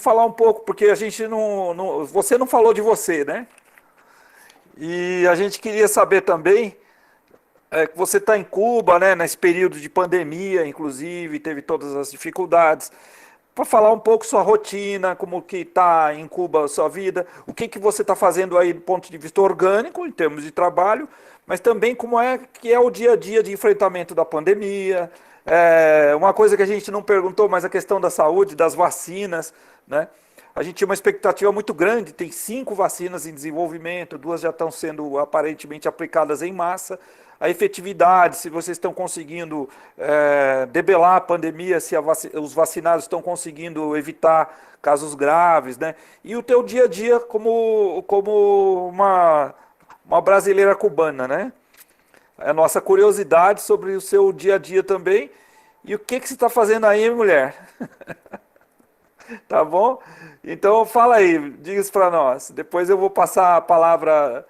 falar um pouco, porque a gente você não falou de você, né? E a gente queria saber também que você está em Cuba, né? Nesse período de pandemia, inclusive, teve todas as dificuldades. Para falar um pouco sua rotina, como que está em Cuba a sua vida, o que que você está fazendo aí do ponto de vista orgânico, em termos de trabalho, mas também como é que é o dia a dia de enfrentamento da pandemia. Uma coisa que a gente não perguntou, mas a questão da saúde, das vacinas, né? A gente tinha uma expectativa muito grande, tem 5 vacinas em desenvolvimento, 2 já estão sendo aparentemente aplicadas em massa. A efetividade, se vocês estão conseguindo debelar a pandemia, se os vacinados estão conseguindo evitar casos graves, né? E o teu dia a dia como uma brasileira cubana, né? A nossa curiosidade sobre o seu dia a dia também. E o que que você está fazendo aí, mulher? Tá bom? Então fala aí, diga isso para nós. Depois eu vou passar a palavra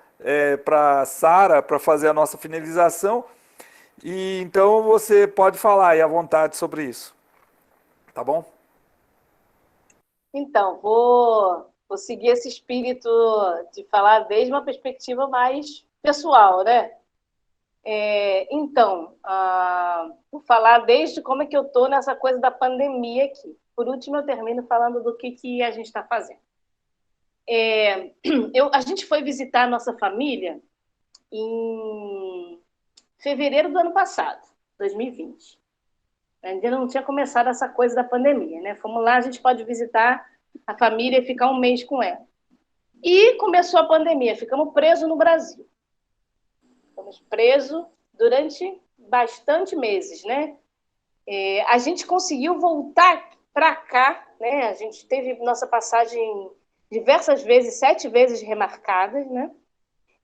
para Sara para fazer a nossa finalização. E então você pode falar aí à vontade sobre isso. Tá bom? Então, vou seguir esse espírito de falar desde uma perspectiva mais pessoal, né? Então, vou falar desde como é que eu estou nessa coisa da pandemia aqui. Por último, eu termino falando do que a gente está fazendo. A gente foi visitar a nossa família em fevereiro do ano passado, 2020. Ainda não tinha começado essa coisa da pandemia, né? Fomos lá, a gente pode visitar a família e ficar um mês com ela. E começou a pandemia, ficamos presos no Brasil. Ficamos presos durante bastante meses, né? A gente conseguiu voltar para cá, né? A gente teve nossa passagem diversas vezes, 7 vezes remarcadas, né?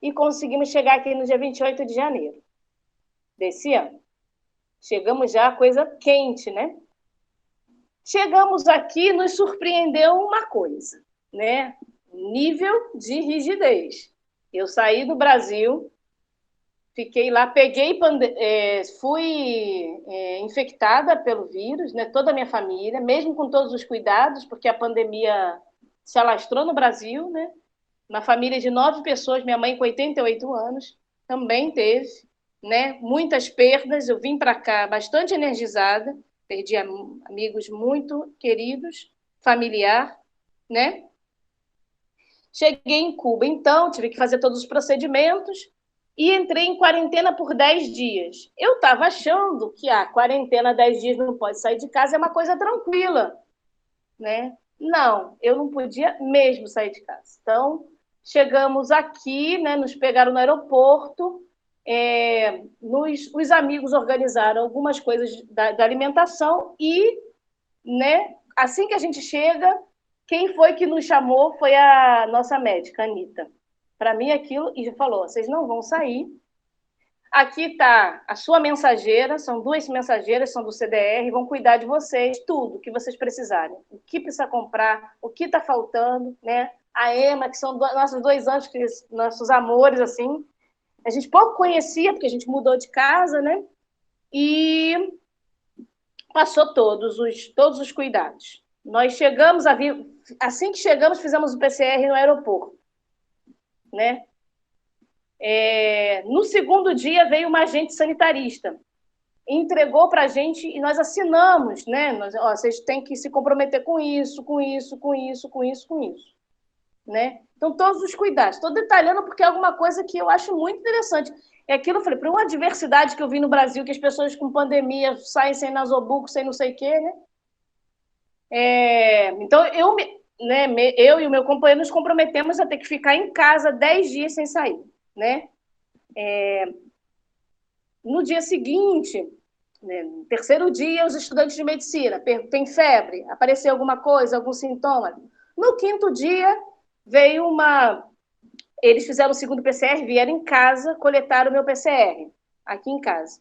E conseguimos chegar aqui no dia 28 de janeiro desse ano. Chegamos já a coisa quente, né? Chegamos aqui, nos surpreendeu uma coisa, né? Nível de rigidez. Eu saí do Brasil, fiquei lá, fui infectada pelo vírus, né? Toda a minha família, mesmo com todos os cuidados, porque a pandemia se alastrou no Brasil, né? Uma família de 9 pessoas, minha mãe com 88 anos, também teve, né? Muitas perdas, eu vim para cá bastante energizada, perdi amigos muito queridos, familiar, né? Cheguei em Cuba, então, tive que fazer todos os procedimentos e entrei em quarentena por 10 dias. Eu estava achando que a quarentena 10 dias não pode sair de casa é uma coisa tranquila, né? Não, eu não podia mesmo sair de casa. Então, chegamos aqui, né, nos pegaram no aeroporto, os amigos organizaram algumas coisas da alimentação e, né, assim que a gente chega, quem foi que nos chamou foi a nossa médica, a Anitta. Para mim, aquilo, e falou, vocês não vão sair. Aqui está a sua mensageira, são 2 mensageiras, são do CDR, vão cuidar de vocês, tudo que vocês precisarem. O que precisa comprar, o que está faltando, né? A Ema, que são nossos 2 anjos, nossos amores, assim. A gente pouco conhecia, porque a gente mudou de casa, né? E passou todos os cuidados. Nós chegamos, assim que chegamos, fizemos o PCR no aeroporto, né? No segundo dia veio uma agente sanitarista, entregou para a gente e nós assinamos, né? Vocês têm que se comprometer com isso, com isso, com isso, com isso, com isso, né? Então, todos os cuidados. Estou detalhando porque é alguma coisa que eu acho muito interessante. É aquilo, eu falei, para uma diversidade que eu vi no Brasil, que as pessoas com pandemia saem sem nasobuco, sem não sei o quê, né? Então, eu e o meu companheiro nos comprometemos a ter que ficar em casa 10 dias sem sair, né? No dia seguinte, né, no terceiro dia, os estudantes de medicina têm febre, apareceu alguma coisa, algum sintoma. No quinto dia, veio eles fizeram o segundo PCR, vieram em casa, coletaram o meu PCR, aqui em casa.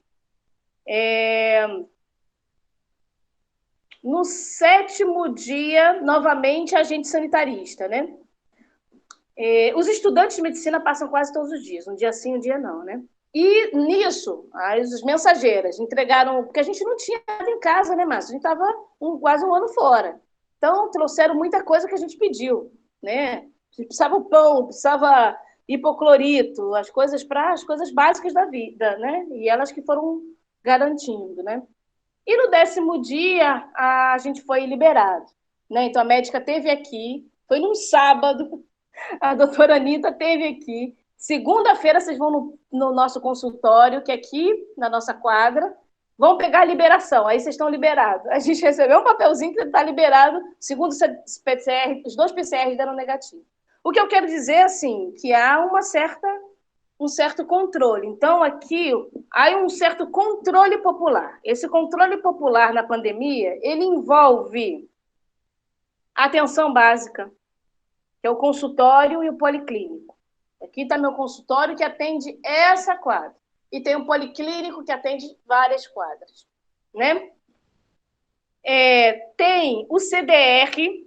No sétimo dia, novamente, agente sanitarista, né? Os estudantes de medicina passam quase todos os dias, um dia sim, um dia não, né? E nisso, as mensageiras entregaram, porque a gente não tinha nada em casa, né, Márcio? A gente estava quase um ano fora. Então, trouxeram muita coisa que a gente pediu, né? Precisava pão, precisava hipoclorito, as coisas básicas da vida, né? E elas que foram garantindo, né? E no 10º dia, a gente foi liberado, né? Então, a médica esteve aqui, foi num sábado, a doutora Anitta esteve aqui. Segunda-feira, vocês vão no nosso consultório, que é aqui, na nossa quadra, vão pegar a liberação, aí vocês estão liberados. A gente recebeu um papelzinho que está liberado, segundo os PCR, os 2 PCRs deram negativo. O que eu quero dizer, assim, que há um certo controle. Então, aqui, há um certo controle popular. Esse controle popular na pandemia, ele envolve a atenção básica, que é o consultório e o policlínico. Aqui está meu consultório, que atende essa quadra. E tem um policlínico que atende várias quadras, né? Tem o CDR,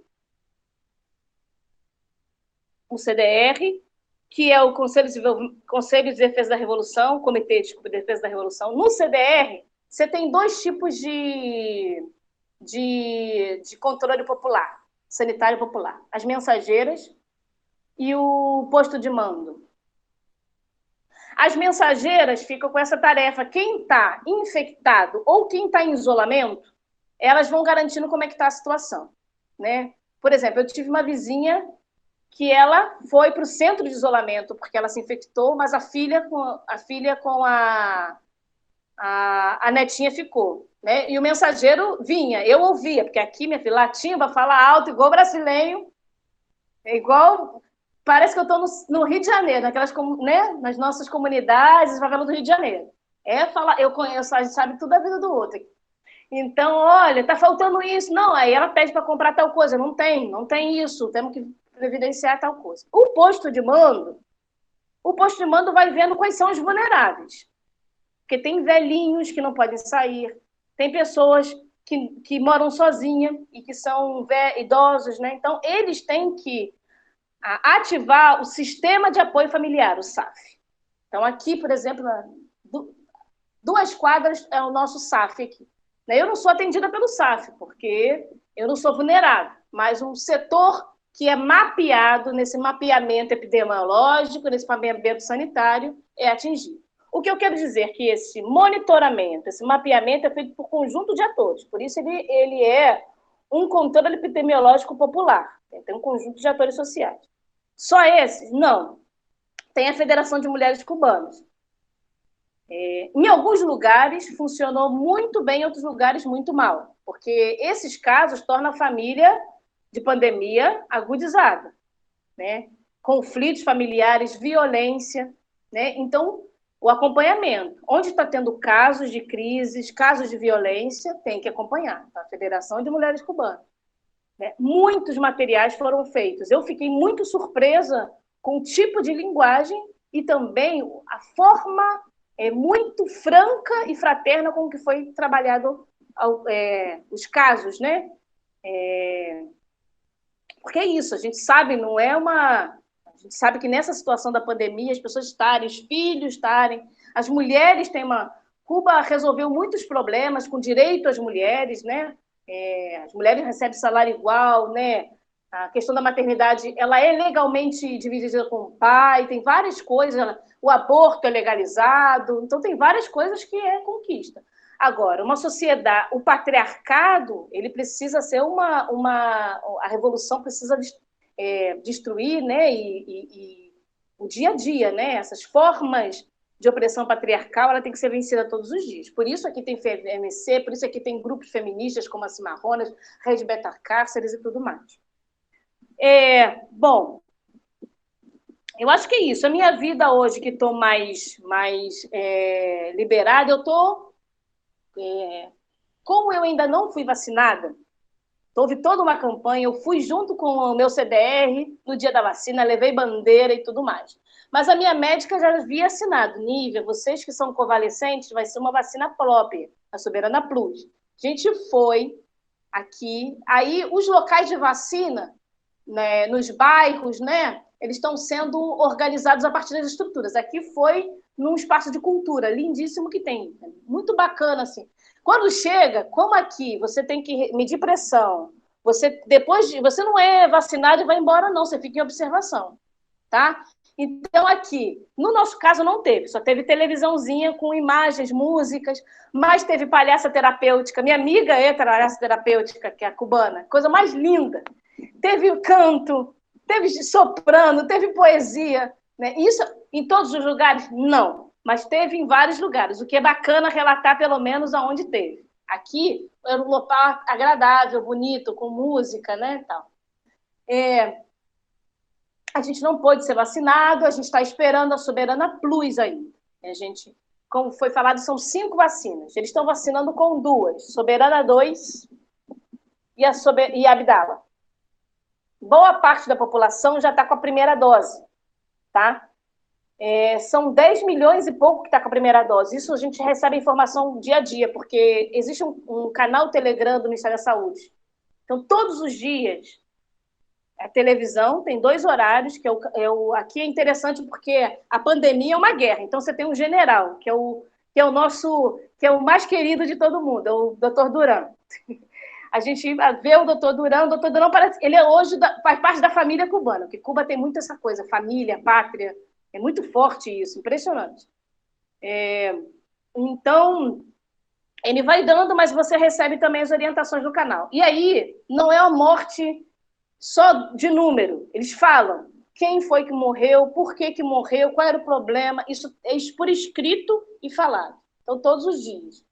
que é o Conselho de Defesa da Revolução, Comitê de Defesa da Revolução. No CDR, você tem 2 tipos de controle popular, sanitário popular. As mensageiras e o posto de mando. As mensageiras ficam com essa tarefa. Quem está infectado ou quem está em isolamento, elas vão garantindo como é que está a situação, né? Por exemplo, eu tive uma vizinha que ela foi para o centro de isolamento porque ela se infectou, mas a filha com a netinha ficou, né? E o mensageiro vinha, eu ouvia, porque aqui, minha filha, latimba, fala alto, igual brasileiro, igual... Parece que eu estou no Rio de Janeiro, né? Nas nossas comunidades, favelas do Rio de Janeiro. Eu conheço, a gente sabe tudo da vida do outro. Então, olha, está faltando isso. Não, aí ela pede para comprar tal coisa. Não tem isso, temos que providenciar tal coisa. O posto de mando vai vendo quais são os vulneráveis. Porque tem velhinhos que não podem sair, tem pessoas que moram sozinhas e que são idosos, né? Então, eles têm que ativar o Sistema de Apoio Familiar, o SAF. Então, aqui, por exemplo, 2 quadras é o nosso SAF aqui. Eu não sou atendida pelo SAF, porque eu não sou vulnerável, mas um setor que é mapeado nesse mapeamento epidemiológico, nesse mapeamento sanitário, é atingido. O que eu quero dizer é que esse monitoramento, esse mapeamento é feito por conjunto de atores, por isso ele é um controle epidemiológico popular, tem um conjunto de atores sociais. Só esses? Não. Tem a Federação de Mulheres Cubanas. Em alguns lugares funcionou muito bem, em outros lugares muito mal, porque esses casos tornam a família de pandemia agudizada, né? Conflitos familiares, violência, né? Então, o acompanhamento. Onde está tendo casos de crises, casos de violência, tem que acompanhar. A Federação de Mulheres Cubanas. Muitos materiais foram feitos. Eu fiquei muito surpresa com o tipo de linguagem e também a forma muito franca e fraterna com que foi trabalhado os casos, né? Porque é isso, a gente sabe, não é uma... A gente sabe que nessa situação da pandemia, as pessoas estarem, os filhos estarem, as mulheres têm uma... Cuba resolveu muitos problemas com direito às mulheres, né? As mulheres recebem salário igual, né? A questão da maternidade, ela é legalmente dividida com o pai, tem várias coisas, o aborto é legalizado, então tem várias coisas que é conquista. Agora, uma sociedade, o patriarcado, ele precisa ser a revolução precisa destruir, né? E o dia a dia, né? Essas formas de opressão patriarcal, ela tem que ser vencida todos os dias. Por isso aqui tem FMC, por isso aqui tem grupos feministas como a Cimarronas, Rede Beta Cárceres e tudo mais. Bom, eu acho que é isso. A minha vida hoje, que estou mais liberada, eu estou... como eu ainda não fui vacinada, houve toda uma campanha, eu fui junto com o meu CDR no dia da vacina, levei bandeira e tudo mais. Mas a minha médica já havia assinado: Nívia, vocês que são convalescentes, vai ser uma vacina própria, a Soberana Plus. A gente foi aqui, aí os locais de vacina, né, nos bairros, né, eles estão sendo organizados a partir das estruturas. Aqui foi num espaço de cultura, lindíssimo que tem, muito bacana, assim. Quando chega, como aqui, você tem que medir pressão, Você não é vacinado e vai embora, não. Você fica em observação, tá? Então, aqui, no nosso caso, não teve. Só teve televisãozinha com imagens, músicas, mas teve palhaça terapêutica. Minha amiga é palhaça terapêutica, que é a cubana. Coisa mais linda. Teve canto, teve soprano, teve poesia. Né? Isso em todos os lugares? Não. Mas teve em vários lugares. O que é bacana relatar, pelo menos, aonde teve. Aqui era um local agradável, bonito, com música, né? Tal. A gente não pôde ser vacinado, a gente está esperando a Soberana Plus ainda. A gente, como foi falado, são 5 vacinas. Eles estão vacinando com 2, Soberana 2 e a Abdala. Boa parte da população já está com a primeira dose, tá? São 10 milhões e pouco que está com a primeira dose. Isso a gente recebe informação dia a dia, porque existe um canal Telegram do Ministério da Saúde. Então, todos os dias, a televisão tem 2 horários, que aqui é interessante porque a pandemia é uma guerra. Então, você tem um general, que é o mais querido de todo mundo, é o Dr. Duran. A gente vê o Dr. Duran, parece, ele hoje faz parte da família cubana, porque Cuba tem muito essa coisa, família, pátria, é muito forte isso, impressionante. Então, ele vai dando, mas você recebe também as orientações do canal. E aí, não é a morte só de número. Eles falam quem foi que morreu, por que morreu, qual era o problema. Isso é por escrito e falado. Então, todos os dias.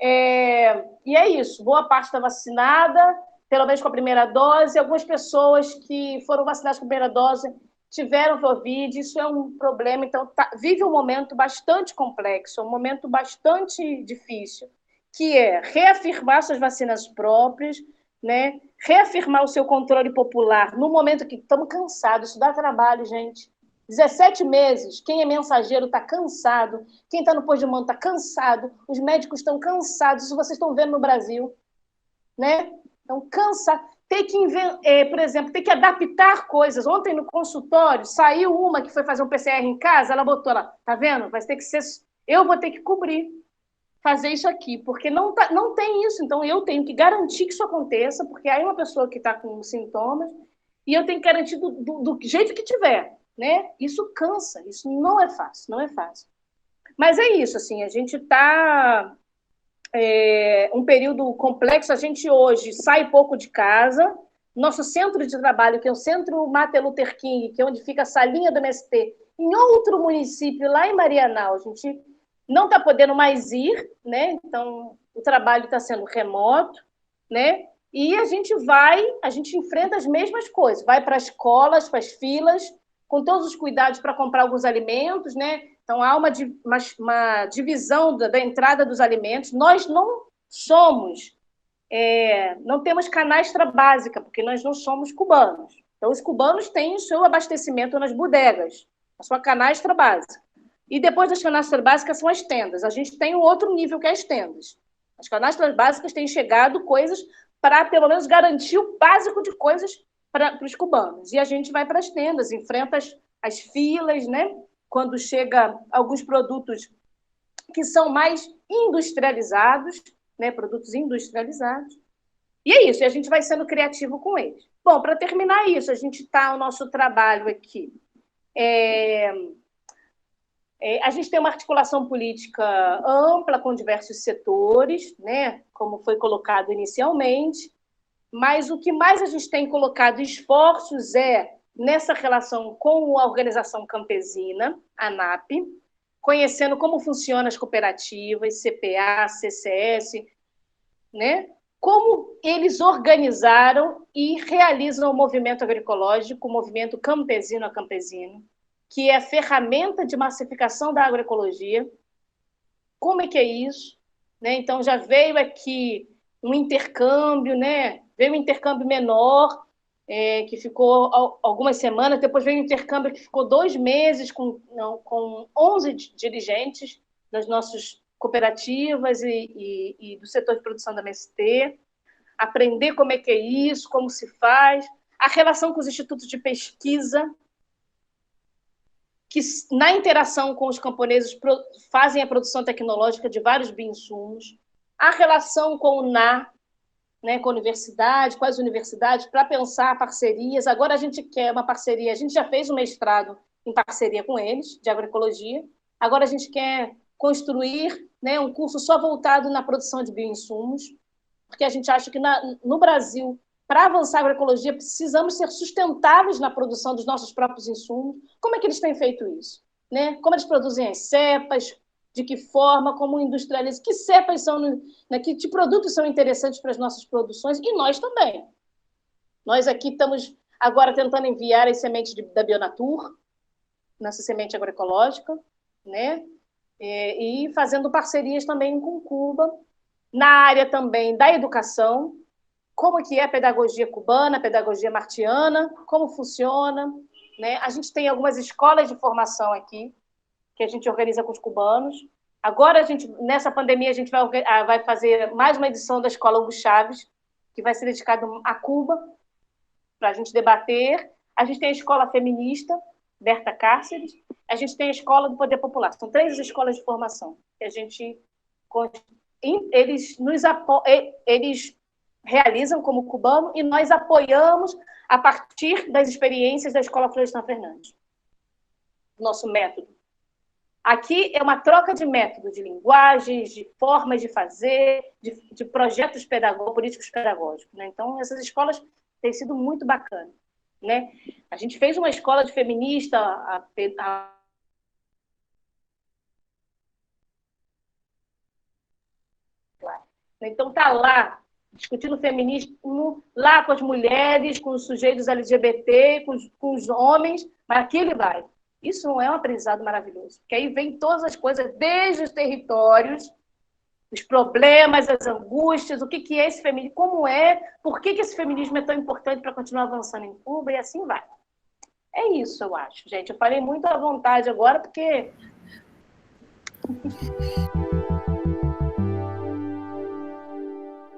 E é isso. Boa parte está vacinada, pelo menos com a primeira dose. Algumas pessoas que foram vacinadas com a primeira dose tiveram Covid. Isso é um problema. Então, vive um momento bastante complexo, um momento bastante difícil, que é reafirmar suas vacinas próprias, né? Reafirmar o seu controle popular no momento que estamos cansados. Isso dá trabalho, gente. 17 meses, quem é mensageiro está cansado, quem está no posto de mando está cansado, os médicos estão cansados, isso vocês estão vendo no Brasil, né? Então, cansa. Por exemplo, tem que adaptar coisas. Ontem no consultório, saiu uma que foi fazer um PCR em casa, ela botou lá, tá vendo? Vai ter que ser, eu vou ter que cobrir, fazer isso aqui, porque não tem isso, então eu tenho que garantir que isso aconteça, porque aí uma pessoa que está com sintomas, e eu tenho que garantir do jeito que tiver, né? Isso cansa, isso não é fácil, não é fácil. Mas é isso, assim, a gente está um período complexo, a gente hoje sai pouco de casa, nosso centro de trabalho, que é o Centro Martin Luther King, que é onde fica a salinha do MST, em outro município, lá em Marianal, a gente não está podendo mais ir, né? Então, o trabalho está sendo remoto, né? E a gente enfrenta as mesmas coisas, vai para as escolas, para as filas, com todos os cuidados para comprar alguns alimentos, né? Então, há uma divisão da entrada dos alimentos. Nós não somos, não temos canastra básica, porque nós não somos cubanos. Então, os cubanos têm o seu abastecimento nas bodegas, a sua canastra básica. E depois das canastras básicas são as tendas. A gente tem um outro nível que é as tendas. As canastras básicas têm chegado coisas para, pelo menos, garantir o básico de coisas para os cubanos. E a gente vai para as tendas, enfrenta as filas, né? Quando chega alguns produtos que são mais industrializados, né? Produtos industrializados. E é isso, e a gente vai sendo criativo com eles. Bom, para terminar isso, a gente está, o nosso trabalho aqui a gente tem uma articulação política ampla com diversos setores, né, como foi colocado inicialmente, mas o que mais a gente tem colocado esforços nessa relação com a organização campesina, a ANAP, conhecendo como funcionam as cooperativas, CPA, CCS, né, como eles organizaram e realizam o movimento agroecológico, o movimento campesino a campesino, que é a ferramenta de massificação da agroecologia. Como é que é isso? Né? Então, já veio aqui um intercâmbio, né? Veio um intercâmbio menor, que ficou algumas semanas, depois veio um intercâmbio que ficou 2 meses com 11 dirigentes das nossas cooperativas e do setor de produção da MST, aprender como é que é isso, como se faz, a relação com os institutos de pesquisa, que na interação com os camponeses fazem a produção tecnológica de vários bioinsumos, a relação com o NA, né, com a universidade, com as universidades, para pensar parcerias. Agora a gente quer uma parceria, a gente já fez um mestrado em parceria com eles, de agroecologia. Agora a gente quer construir, né, um curso só voltado na produção de bioinsumos, porque a gente acha que no Brasil, para avançar a agroecologia, precisamos ser sustentáveis na produção dos nossos próprios insumos. Como é que eles têm feito isso? Né? Como eles produzem as cepas, de que forma, como industrializam, que cepas são, né, que produtos são interessantes para as nossas produções, e nós também. Nós aqui estamos agora tentando enviar as sementes da Bionatur, nossa semente agroecológica, né? E fazendo parcerias também com Cuba, na área também da educação, como que é a pedagogia cubana, a pedagogia martiana, como funciona, né? A gente tem algumas escolas de formação aqui, que a gente organiza com os cubanos. Agora, nessa pandemia, a gente vai fazer mais uma edição da Escola Hugo Chávez, que vai ser dedicada a Cuba, para a gente debater. A gente tem a Escola Feminista, Berta Cáceres. A gente tem a Escola do Poder Popular. São 3 escolas de formação que a gente... Eles realizam como cubano e nós apoiamos a partir das experiências da Escola Florestan Fernandes. Nosso método. Aqui é uma troca de método, de linguagens, de formas de fazer, de projetos políticos pedagógicos. Né? Então, essas escolas têm sido muito bacanas. Né? A gente fez uma escola de feminista, então está lá, discutindo feminismo, lá com as mulheres, com os sujeitos LGBT, com os homens, mas aqui ele vai. Isso não é um aprendizado maravilhoso, porque aí vem todas as coisas, desde os territórios, os problemas, as angústias, o que é esse feminismo, como é, por que esse feminismo é tão importante para continuar avançando em Cuba, e assim vai. É isso, eu acho, gente. Eu falei muito à vontade agora, porque...